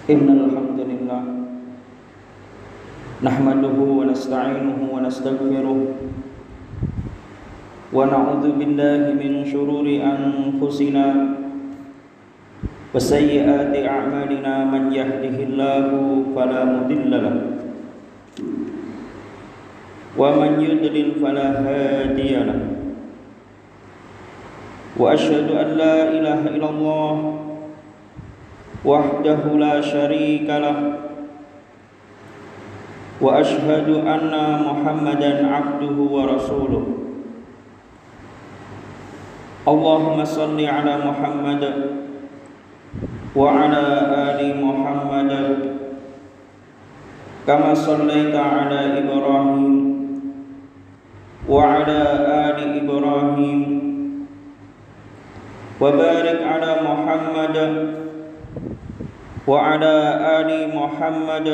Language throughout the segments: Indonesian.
Innal hamdalillah nahmaduhu wa nasta'inuhu wa nastaghfiruh wa na'udzu billahi min shururi anfusina wa sayyiati a'malina man yahdihillahu fala mudilla lahu wa man yudlil fala hadiya lahu wa asyhadu an la ilaha illallah wahdahu la syarika lah wa asyhadu anna Muhammadan abduhu wa rasuluh. Allahumma salli ala Muhammad wa ala ali Muhammad kama sallaita ala Ibrahim wa ala ali Ibrahim wa barik ala Muhammad wa ala ali Muhammad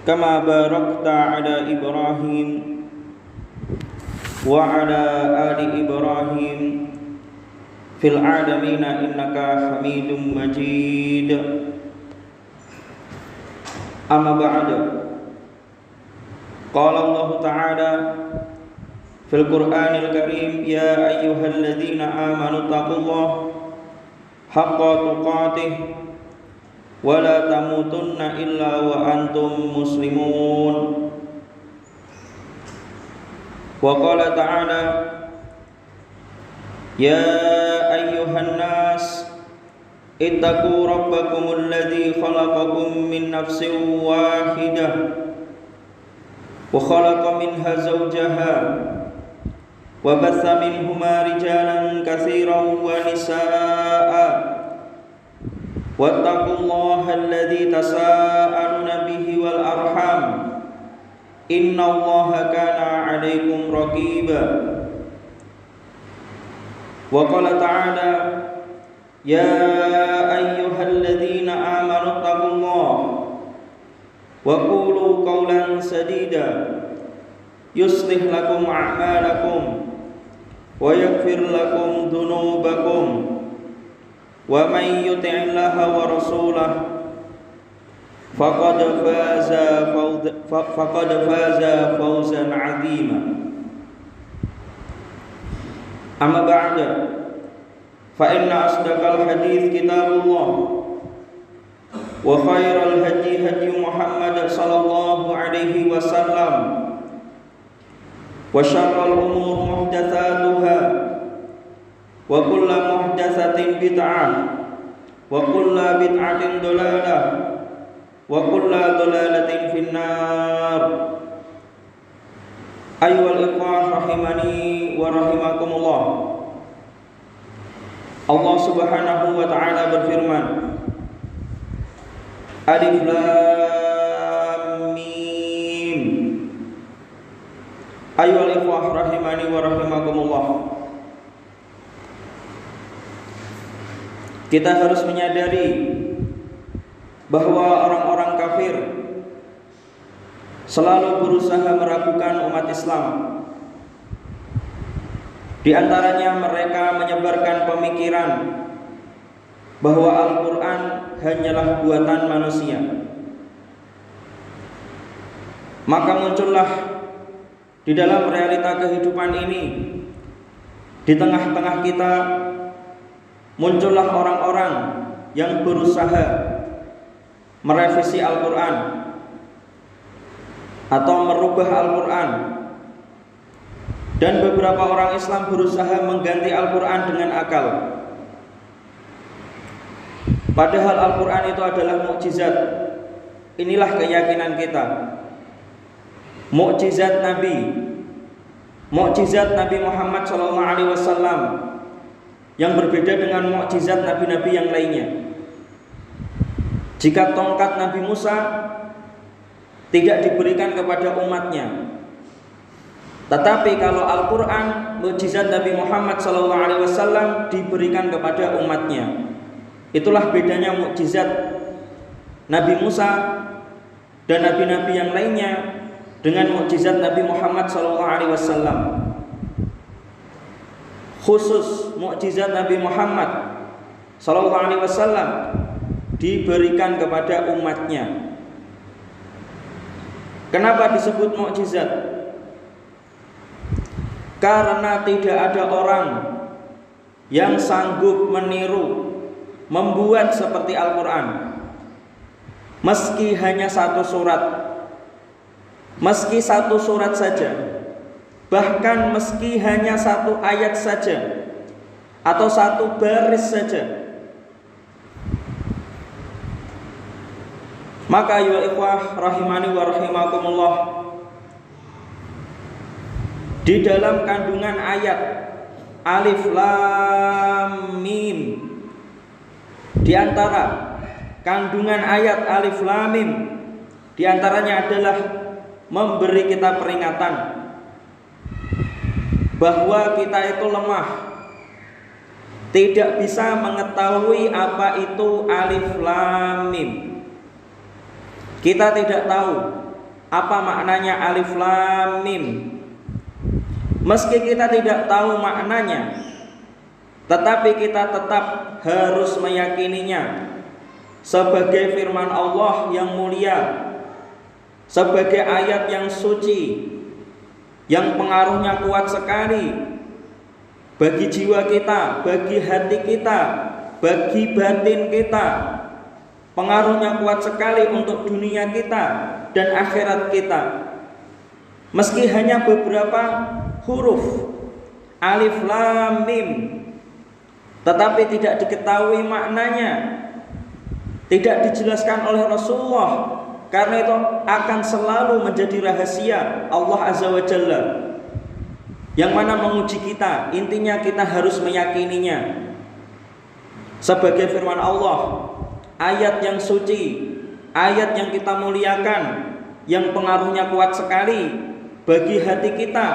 kama barakta ala Ibrahim wa ala ali Ibrahim fil alamin innaka Hamidum Majid. Amma ba'd. Qala Allah Ta'ala fil Qur'anil Karim, ya ayyuhalladzina amanu taqullaha haqqa tuqatih wa la tamutunna illa wa antum muslimun. Wa qala ta'ala, ya ayyuhan nas ittaqu rabbakumul ladzi khalaqakum min nafsin wahidah wa khalaqa minha zawjaha wa batha minhuma rijalan katsiran wa nisaa'a wattaqullaha alladzi tasaaluna bihi wal arham innallaha kana 'alaikum raqiba. Wa qala ta'ala, ya ayyuhalladzina amanu taqullaha wa qulu qawlan sadida yuslih lakum a'malakum wa yaghfir lakum dhunubakum wa man yuti'illaha wa rasulahu faqad faza fawzan 'azima. Amma ba'da, fa inna asdaqal hadits kitabullah wa khairal hadi hadi Muhammad sallallahu alaihi wasallam wa syarrul umur muhdatsatuha wa kullu muhdatsatin bid'ah wa kullu bid'atin dhalalah wa kullu dhalalatin finnar. Ayyuhal ikhwah rahimani wa rahimakumullah. Allah Subhanahu wa ta'ala berfirman, Alif Lam Mim. Ayyuhal ikhwah rahimani wa rahimakumullah. Kita harus menyadari bahwa orang-orang kafir selalu berusaha meragukan umat Islam. Di antaranya mereka menyebarkan pemikiran bahwa Al-Quran hanyalah buatan manusia. Maka muncullah di dalam realita kehidupan ini, di tengah-tengah kita, muncullah orang-orang yang berusaha merevisi Al-Quran atau merubah Al-Quran, dan beberapa orang Islam berusaha mengganti Al-Quran dengan akal. Padahal Al-Quran itu adalah mukjizat. Inilah keyakinan kita. Mukjizat Nabi Muhammad SAW yang berbeda dengan mukjizat nabi-nabi yang lainnya. Jika tongkat Nabi Musa tidak diberikan kepada umatnya, tetapi kalau Al-Quran, mukjizat Nabi Muhammad SAW diberikan kepada umatnya. Itulah bedanya mukjizat Nabi Musa dan nabi-nabi yang lainnya dengan mukjizat Nabi Muhammad SAW. Khusus mukjizat Nabi Muhammad SAW diberikan kepada umatnya. Kenapa disebut mukjizat? Karena tidak ada orang yang sanggup meniru, membuat seperti Al-Quran. Meski hanya satu surat, meski satu surat saja, bahkan meski hanya satu ayat saja, atau satu baris saja. Maka ya ikhwah rahimani wa rahimakumullah, di dalam kandungan ayat Alif Lam Mim, di antara kandungan ayat Alif Lam Mim, di antaranya adalah memberi kita peringatan bahwa kita itu lemah, tidak bisa mengetahui apa itu Alif Lam Mim. Kita tidak tahu apa maknanya Alif Lam Mim. Meski kita tidak tahu maknanya, tetapi kita tetap harus meyakininya sebagai firman Allah yang mulia, sebagai ayat yang suci, yang pengaruhnya kuat sekali bagi jiwa kita, bagi hati kita, bagi batin kita. Pengaruhnya kuat sekali untuk dunia kita dan akhirat kita. Meski hanya beberapa huruf Alif Lam Mim, tetapi tidak diketahui maknanya, tidak dijelaskan oleh Rasulullah, karena itu akan selalu menjadi rahasia Allah Azza wa Jalla, yang mana menguji kita. Intinya kita harus meyakininya sebagai firman Allah, ayat yang suci, ayat yang kita muliakan, yang pengaruhnya kuat sekali bagi hati kita,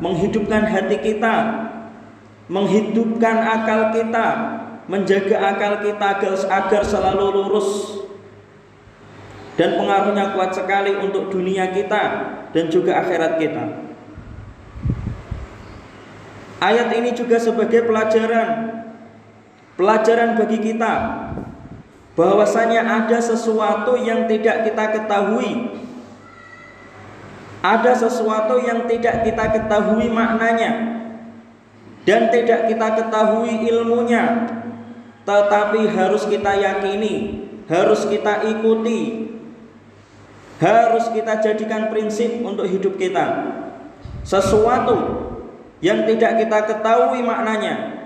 menghidupkan hati kita, menghidupkan akal kita, menjaga akal kita agar selalu lurus, dan pengaruhnya kuat sekali untuk dunia kita dan juga akhirat kita. Ayat ini juga sebagai pelajaran bagi kita bahwasanya ada sesuatu yang tidak kita ketahui, ada sesuatu yang tidak kita ketahui maknanya dan tidak kita ketahui ilmunya, tetapi harus kita yakini, harus kita ikuti, harus kita jadikan prinsip untuk hidup kita. Sesuatu yang tidak kita ketahui maknanya,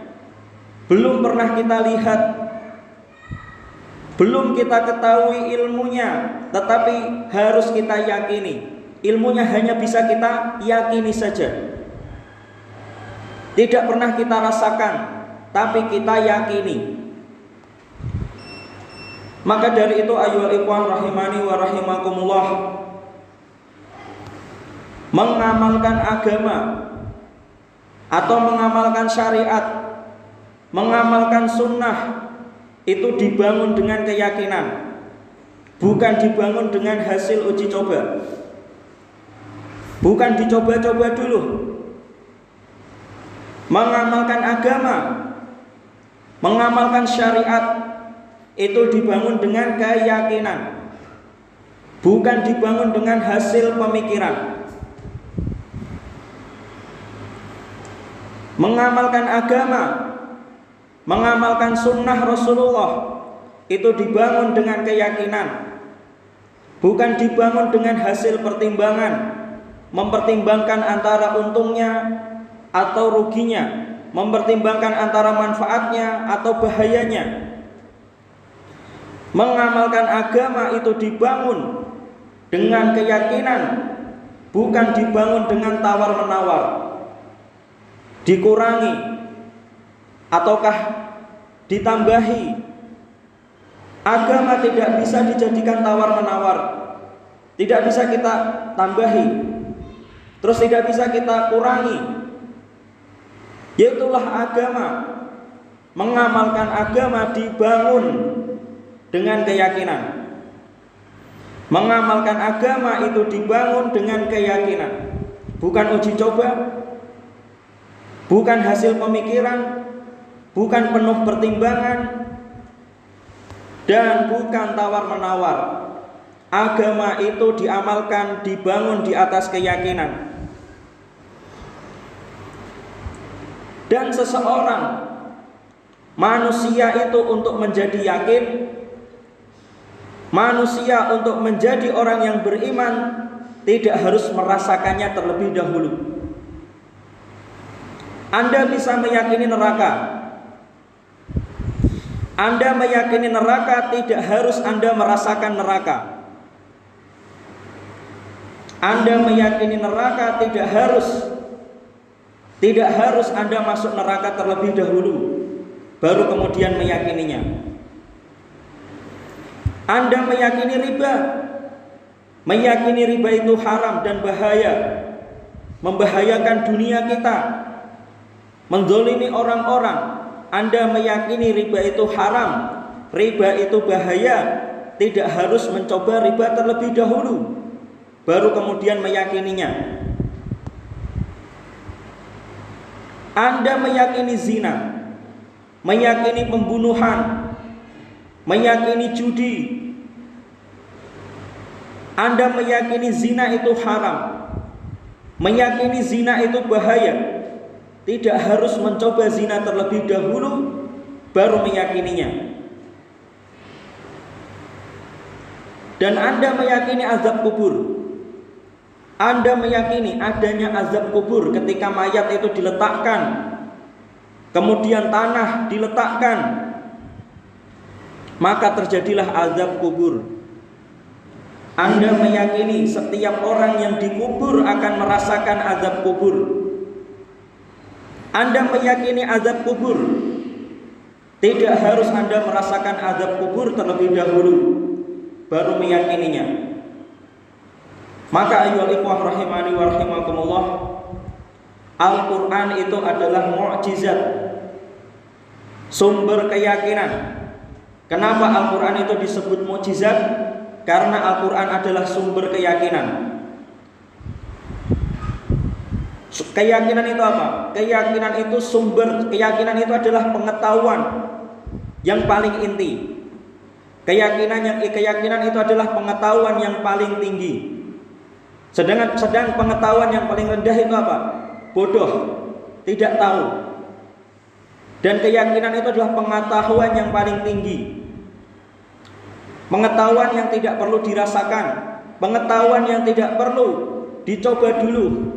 belum pernah kita lihat, belum kita ketahui ilmunya, tetapi harus kita yakini. Ilmunya hanya bisa kita yakini saja, tidak pernah kita rasakan, tapi kita yakini. Maka dari itu ayyuhal ikhwan rahimani wa rahimakumullah, mengamalkan agama atau mengamalkan syariat, mengamalkan sunnah, itu dibangun dengan keyakinan, bukan dibangun dengan hasil uji coba, bukan dicoba-coba dulu. Mengamalkan agama, mengamalkan syariat, itu dibangun dengan keyakinan, bukan dibangun dengan hasil pemikiran. Mengamalkan agama, mengamalkan sunnah Rasulullah, itu dibangun dengan keyakinan, bukan dibangun dengan hasil pertimbangan, mempertimbangkan antara untungnya atau ruginya, mempertimbangkan antara manfaatnya atau bahayanya. Mengamalkan agama itu dibangun dengan keyakinan, bukan dibangun dengan tawar-menawar, dikurangi ataukah ditambahi. Agama tidak bisa dijadikan tawar-menawar, tidak bisa kita tambahi, terus tidak bisa kita kurangi. Yaitulah agama. Mengamalkan agama dibangun dengan keyakinan. Mengamalkan agama itu dibangun dengan keyakinan, bukan uji coba, bukan hasil pemikiran, bukan penuh pertimbangan, dan bukan tawar-menawar. Agama itu diamalkan, dibangun di atas keyakinan. Dan seseorang manusia itu untuk menjadi yakin, manusia untuk menjadi orang yang beriman tidak harus merasakannya terlebih dahulu. Anda bisa meyakini neraka. Anda meyakini neraka tidak harus Anda merasakan neraka. Anda meyakini neraka tidak harus Anda masuk neraka terlebih dahulu, baru kemudian meyakininya. Anda meyakini riba, meyakini riba itu haram dan bahaya, membahayakan dunia kita, menzalimi orang-orang. Anda meyakini riba itu haram, riba itu bahaya, tidak harus mencoba riba terlebih dahulu, baru kemudian meyakininya. Anda meyakini zina, meyakini pembunuhan, meyakini judi. Anda meyakini zina itu haram, meyakini zina itu bahaya, tidak harus mencoba zina terlebih dahulu, baru meyakininya. Dan Anda meyakini azab kubur. Anda meyakini adanya azab kubur ketika mayat itu diletakkan, kemudian tanah diletakkan, maka terjadilah azab kubur. Anda meyakini setiap orang yang dikubur akan merasakan azab kubur. Anda meyakini azab kubur. Tidak harus Anda merasakan azab kubur terlebih dahulu, baru meyakininya. Maka ayyuhal ikhwah rahimani wa rahimakumullah, Al-Quran itu adalah mukjizat, sumber keyakinan. Kenapa Al-Quran itu disebut mukjizat? Karena Al-Quran adalah sumber keyakinan. Keyakinan itu apa? Keyakinan itu keyakinan itu adalah pengetahuan yang paling inti. Keyakinan itu adalah pengetahuan yang paling tinggi. Sedang pengetahuan yang paling rendah itu apa? Bodoh, tidak tahu. Dan keyakinan itu adalah pengetahuan yang paling tinggi. Pengetahuan yang tidak perlu dirasakan, pengetahuan yang tidak perlu dicoba dulu.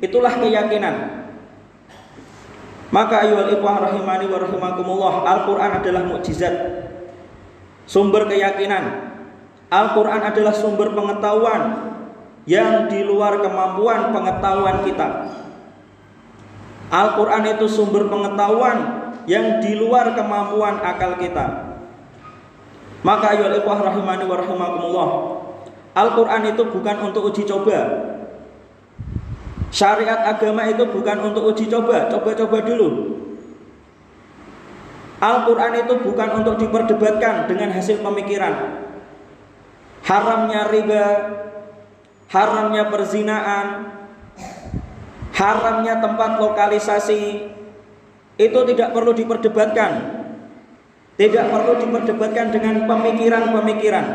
Itulah keyakinan. Maka ayyuhal ikhwah rahimani wa rahimakumullah, Al-Quran adalah mukjizat, sumber keyakinan. Al-Quran adalah sumber pengetahuan yang di luar kemampuan pengetahuan kita. Al-Quran itu sumber pengetahuan yang di luar kemampuan akal kita. Maka ayyuhal ikhwah rahimani wa rahimakumullah, Al-Quran itu bukan untuk uji coba. Syariat agama itu bukan untuk uji coba, coba-coba dulu. Al-Quran itu bukan untuk diperdebatkan dengan hasil pemikiran. Haramnya riba, haramnya perzinaan, haramnya tempat lokalisasi, itu tidak perlu diperdebatkan. Tidak perlu diperdebatkan dengan pemikiran-pemikiran.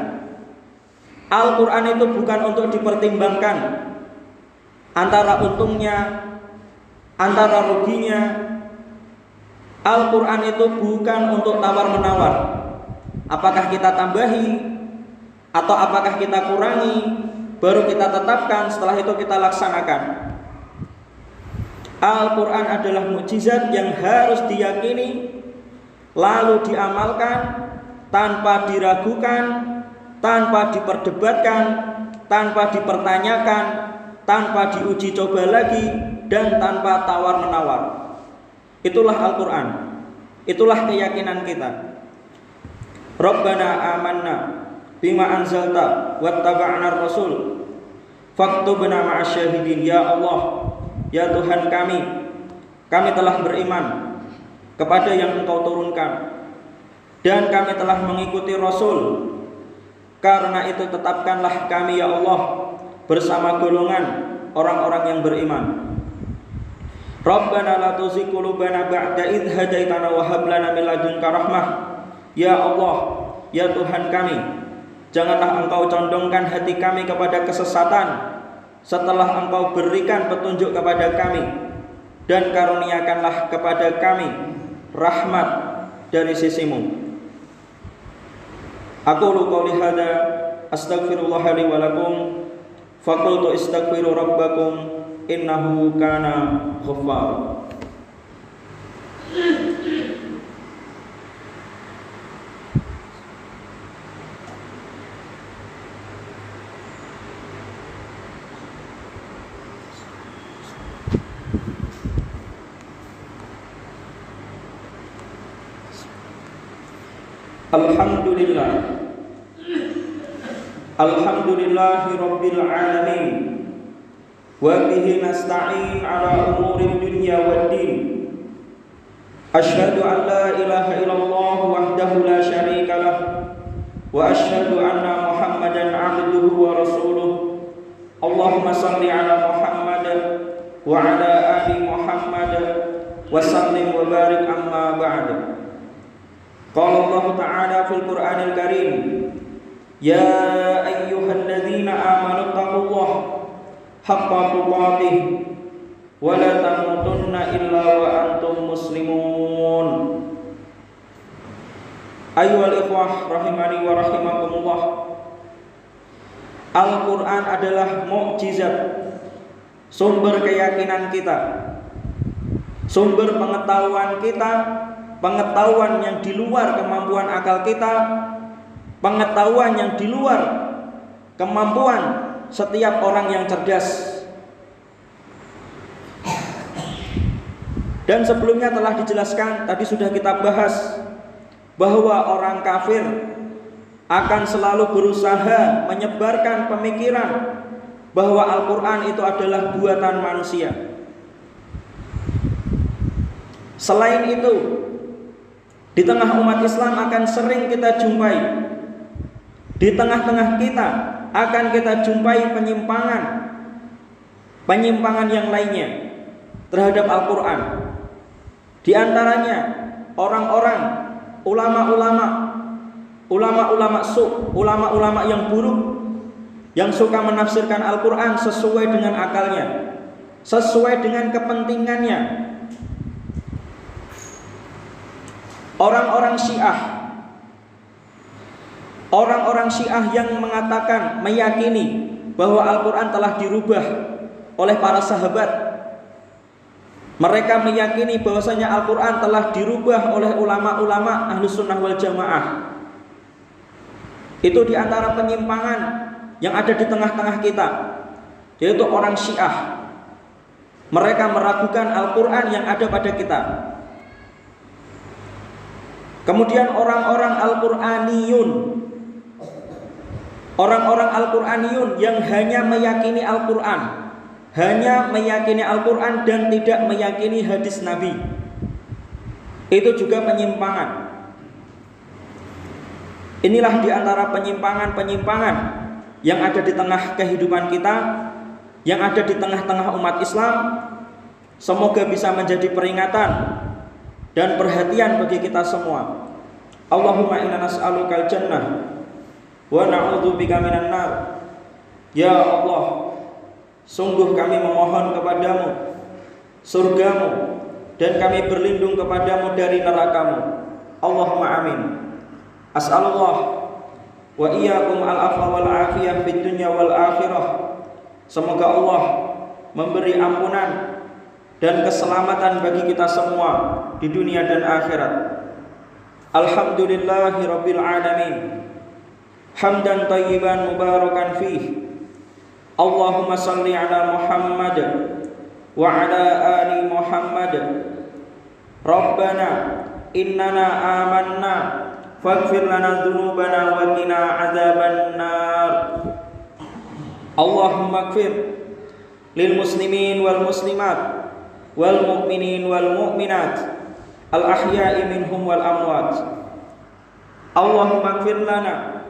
Al-Quran itu bukan untuk dipertimbangkan antara untungnya, antara ruginya. Al-Quran itu bukan untuk tawar-menawar. Apakah kita tambahi atau apakah kita kurangi, baru kita tetapkan, setelah itu kita laksanakan. Al-Quran adalah mukjizat yang harus diyakini, lalu diamalkan tanpa diragukan, tanpa diperdebatkan, tanpa dipertanyakan, tanpa diuji coba lagi, dan tanpa tawar-menawar. Itulah Al-Quran, itulah keyakinan kita. Rabbana amanna bima anzalta wattaba'na rasul faktubna ma'asyahidin. Ya Allah, ya Tuhan kami telah beriman kepada yang Engkau turunkan, dan kami telah mengikuti Rasul. Karena itu tetapkanlah kami ya Allah bersama golongan orang-orang yang beriman. Rabbana la tuzigh qulubana ba'da idh hadaitana wa hab lana min ladunka rahmah. Ya Allah, ya Tuhan kami, janganlah Engkau condongkan hati kami kepada kesesatan setelah Engkau berikan petunjuk kepada kami, dan karuniakanlah kepada kami rahmat dari sisi-Mu. Aqulu qouli hadza astaghfirullah li wa lakum faqultu istaghfiru rabbakum innahu kana ghaffar. Alhamdulillahi rabbil alamin wa bihi nasta'in ala umuri dunya waddin. Asyhadu an la ilaha illallah wahdahu la syarika lah wa asyhadu anna Muhammadan 'abduhu wa rasuluh. Allahumma shalli ala Muhammad wa ala ali Muhammad wa sallim wa barik amma ba'd. Qala Allah Ta'ala fil Qur'anil Karim, ya ayyuhalladzina amanu taqullaha haqqa tuqatih wa la tamutunna illa wa antum muslimun. Ayyuhal ikhwah rahimani wa rahimakumullah, Al-Quran adalah mukjizat, sumber keyakinan kita, sumber pengetahuan kita, pengetahuan yang di luar kemampuan akal kita, pengetahuan yang di luar kemampuan setiap orang yang cerdas. Dan sebelumnya telah dijelaskan, tadi sudah kita bahas, bahwa orang kafir akan selalu berusaha menyebarkan pemikiran bahwa Al-Quran itu adalah buatan manusia. Selain itu, di tengah umat Islam akan sering kita jumpai, di tengah-tengah kita akan kita jumpai penyimpangan yang lainnya terhadap Al-Quran. Di antaranya orang-orang, ulama-ulama ulama-ulama yang buruk, yang suka menafsirkan Al-Quran sesuai dengan akalnya, sesuai dengan kepentingannya. Orang-orang Syiah yang mengatakan, meyakini bahwa Al-Quran telah dirubah oleh para sahabat. Mereka meyakini bahwasanya Al-Quran telah dirubah oleh ulama-ulama Ahlus Sunnah wal Jamaah. Itu diantara penyimpangan yang ada di tengah-tengah kita, yaitu orang Syiah. Mereka meragukan Al-Quran yang ada pada kita. Kemudian orang-orang Al-Quraniyun, orang-orang Al-Quraniyun yang hanya meyakini Al-Quran, hanya meyakini Al-Quran dan tidak meyakini hadis Nabi. Itu juga penyimpangan. Inilah diantara penyimpangan-penyimpangan yang ada di tengah kehidupan kita, yang ada di tengah-tengah umat Islam. Semoga bisa menjadi peringatan dan perhatian bagi kita semua. Allahumma inna nas'alukal jannah wa na'udzubika minan nar. Ya Allah, sungguh kami memohon kepadamu surgamu, dan kami berlindung kepadamu dari nerakamu. Allahumma amin. As'alullah wa iyyakum al-afwa wal afiyah fid dunya wal akhirah. Semoga Allah memberi ampunan dan keselamatan bagi kita semua di dunia dan akhirat. Alhamdulillahi rabbil alamin, hamdan thayyiban mubarakan fih. Allahumma salli ala Muhammad wa ala ali Muhammad. Rabbana innana amanna faghfir lana dzunubana wa qina adzabannar. Allahumma ighfir lil muslimin wal muslimat wal mu'minin wal mu'minat al ahya'i minhum wal amwat. Allahumma ighfir lana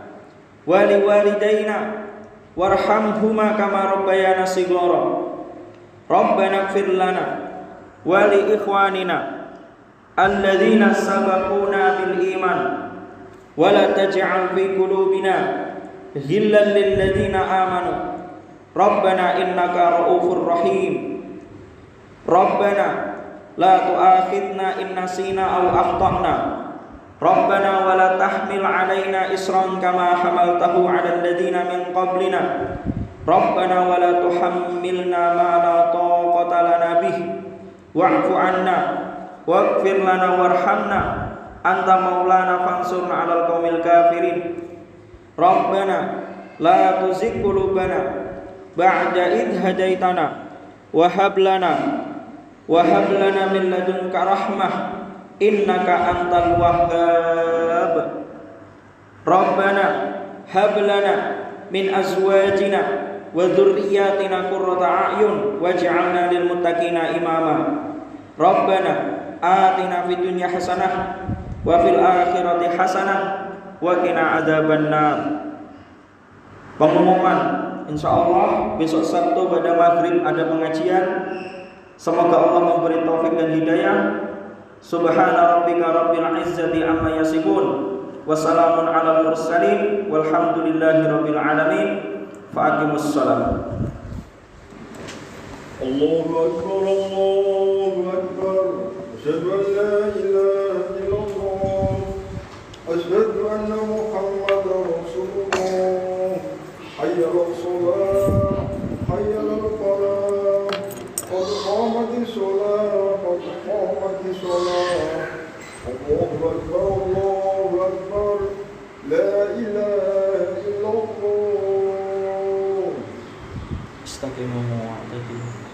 wa li walidayna warhamhuma kama rabbayana shighara. Rabbana ighfir lana wa li ikhwanina alladzina sabaquna bil iman wa la taj'al fi qulubina ghillan lil ladzina amanu rabbana innaka ra'ufur rahim. Rabbana la tu'akhidna in nasina aw akhtana. Rabbana wa la tahmil 'alaina isran kama hamaltahu 'alal ladzina min qablina. Rabbana wa la tuhammilna ma la taqata lana bih. Wa'fu 'anna waghfir lana warhamna anta maulana fansurna 'alal qaumil kafirin. Rabbana la tuzigh qulubana ba'da idh hadaitana wa hab lana min ladunka rahmah innaka antal wahhab. Rabbana hab lana min azwajina wa dhurriyyatina qurrata a'yun waj'alna lil muttaqina imama. Rabbana atina fid dunya hasanah wa fil akhirati hasanah wa qina adzabannar. Pengumuman, insyaallah besok Sabtu pada maghrib ada pengajian. Semoga Allah memberi taufik dan hidayah. Subhana rabbika rabbil izzati amma yasifun wa salamun alal mursalin walhamdulillahi rabbil alamin. Faqimus shalah. Allahu akbar, Allahu akbar. Asyhadu an la ilaha illallah. Asyhadu anna Muhammadar Rasulullah. Hayya 'alas shalah, hayya 'alal falah. Qad qamatis shalah, qad qamatis shalah. Allahu akbar, Allahu akbar. La ilaha illallah. Istaqimu wa'tadilu.